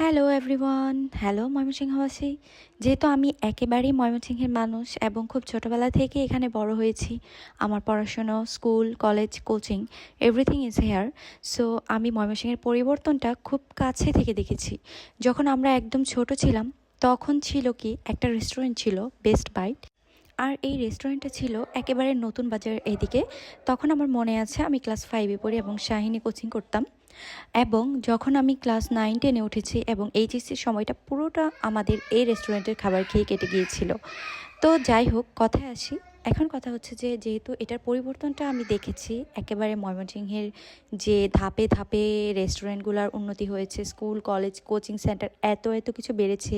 Hello everyone, hello ময়মনসিংহবাসী। যেহেতু আমি একেবারেই ময়মনসিংহের মানুষ এবং খুব ছোটোবেলা থেকে এখানে বড় হয়েছি, আমার পড়াশোনা, school, college, coaching everything is here. So আমি ময়মনসিংহের পরিবর্তনটা খুব কাছে থেকে দেখেছি। যখন আমরা একদম ছোট ছিলাম তখন ছিল কি একটা রেস্টুরেন্ট ছিল, বেস্ট বাইট। আর এই রেস্টুরেন্টটা ছিল একেবারে নতুন বাজার এদিকে। তখন আমার মনে আছে আমি ক্লাস 5-এ পড়ি এবং শাহিনী কোচিং করতাম। এবং যখন আমি ক্লাস 9-10-এ উঠেছি এবং এইচএসসির সময়টা পুরোটা আমাদের এই রেস্টুরেন্টের খাবার খেয়ে কেটে গিয়েছিল। তো যাই হোক, কথায় আসি। এখন কথা হচ্ছে যে যেহেতু এটার পরিবর্তনটা আমি দেখেছি, একেবারে ময়মনসিংহের যে ধাপে ধাপে রেস্টুরেন্টগুলোর উন্নতি হয়েছে, স্কুল, কলেজ, কোচিং সেন্টার এত এত কিছু বেড়েছে,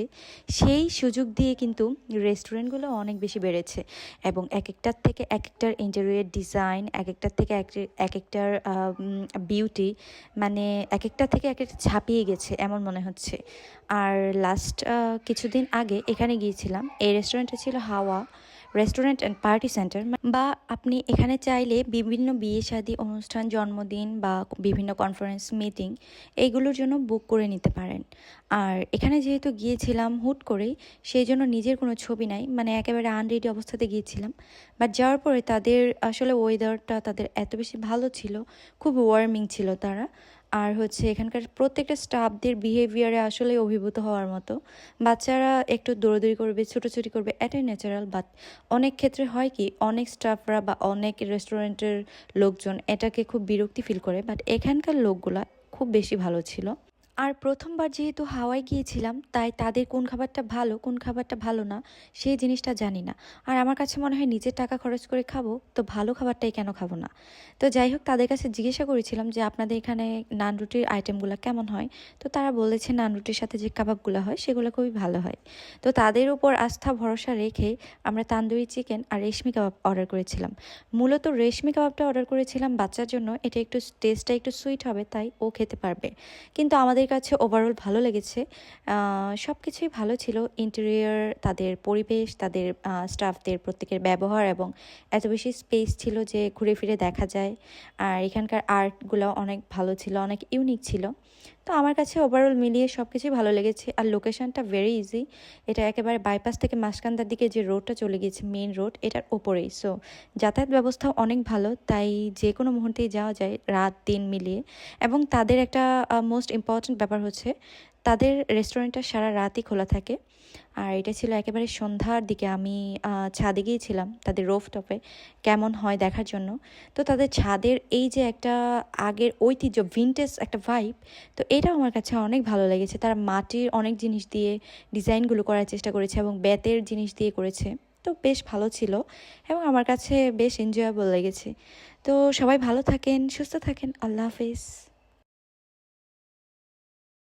সেই সুযোগ দিয়ে কিন্তু রেস্টুরেন্টগুলো অনেক বেশি বেড়েছে। এবং এক একটার থেকে এক একটার ইন্টেরিয়র ডিজাইন, এক একটার থেকে এক একটার বিউটি, মানে এক একটা থেকে এক একটা ছাপিয়ে গেছে এমন মনে হচ্ছে। আর লাস্ট কিছুদিন আগে এখানে গিয়েছিলাম। এই রেস্টুরেন্টটা ছিল হাওয়া রেস্টুরেন্ট অ্যান্ড পার্টি সেন্টার। বা আপনি এখানে চাইলে বিভিন্ন বিয়ে শাদী অনুষ্ঠান, জন্মদিন বা বিভিন্ন কনফারেন্স, মিটিং এইগুলোর জন্য বুক করে নিতে পারেন। আর এখানে যেহেতু গিয়েছিলাম হুট করেই, সেই জন্য নিজের কোনো ছবি নাই, মানে একেবারে আনরেডি অবস্থাতে গিয়েছিলাম। বাট যাওয়ার পরে তাদের আসলে ওয়েদারটা তাদের এত বেশি ভালো ছিল, খুব ওয়ার্মিং ছিল তারা। আর হচ্ছে এখানকার প্রত্যেকটা স্টাফদের বিহেভিয়ারে আসলে অভিভূত হওয়ার মতো। বাচ্চারা একটু দৌড়াদৌড়ি করবে, ছুটোছুটি করবে, এটাই ন্যাচারাল। বাট অনেক ক্ষেত্রে হয় কি, অনেক স্টাফরা বা অনেক রেস্টুরেন্টের লোকজন এটাকে খুব বিরক্তি ফিল করে, বাট এখানকার লোকগুলা খুব বেশি ভালো ছিল। আর প্রথমবার যেহেতু হাওয়ায় গিয়েছিলাম, তাই তাদের কোন খাবারটা ভালো কোন খাবারটা ভালো না সেই জিনিসটা জানি না। আর আমার কাছে মনে হয় নিজের টাকা খরচ করে খাবো তো ভালো খাবারটাই কেন খাবো না। তো যাই হোক, তাদের কাছে জিজ্ঞাসা করেছিলাম যে আপনাদের এখানে নান রুটির আইটেমগুলো কেমন হয়। তো তারা বলেছে নান রুটির সাথে যে কাবাবগুলো হয় সেগুলো খুবই ভালো হয়। তো তাদের উপর আস্থা ভরসা রেখে আমরা তান্দুরি চিকেন আর রেশমি কাবাব অর্ডার করেছিলাম। মূলত রেশমি কাবাবটা অর্ডার করেছিলাম বাচ্চার জন্য, এটা একটু টেস্টটা একটু সুইট হবে তাই ও খেতে পারবে। কিন্তু আমাদের কাছে ওভারঅল ভালো লেগেছে। সব কিছুই ভালো ছিল, ইন্টেরিয়র, তাদের পরিবেশ, তাদের স্টাফদের প্রত্যেকের ব্যবহার এবং এত বেশি স্পেস ছিল যে ঘুরে ফিরে দেখা যায়। আর এখানকার আর্টগুলো অনেক ভালো ছিল, অনেক ইউনিক ছিল। তো আমার কাছে ওভারঅল মিলিয়ে সব কিছুই ভালো লেগেছে। আর লোকেশনটা ভেরি ইজি, এটা একেবারে বাইপাস থেকে মাসকান্দার দিকে যে রোডটা চলে গিয়েছে, মেইন রোড, এটার ওপরেই। সো যাতায়াত ব্যবস্থাও অনেক ভালো, তাই যে কোনো মুহূর্তেই যাওয়া যায়, রাত দিন মিলিয়ে। এবং তাদের একটা মোস্ট ইম্পর্ট্যান্ট ব্যাপার হচ্ছে তাদের রেস্টুরেন্টটা সারা রাতই খোলা থাকে। আর এটা ছিল একেবারে সন্ধ্যার দিকে। আমি ছাদে গিয়েছিলাম তাদের রোফটপে, কেমন হয় দেখার জন্য। তো তাদের ছাদের এই যে একটা আগের ঐতিহ্য, ভিনটেজ একটা ভাইব, তো এটাও আমার কাছে অনেক ভালো লেগেছে। তারা মাটির অনেক জিনিস দিয়ে ডিজাইনগুলো করার চেষ্টা করেছে এবং বেতের জিনিস দিয়ে করেছে। তো বেশ ভালো ছিল এবং আমার কাছে বেশ এনজয়েবল লেগেছে। তো সবাই ভালো থাকেন, সুস্থ থাকেন, আল্লাহ হাফেজ।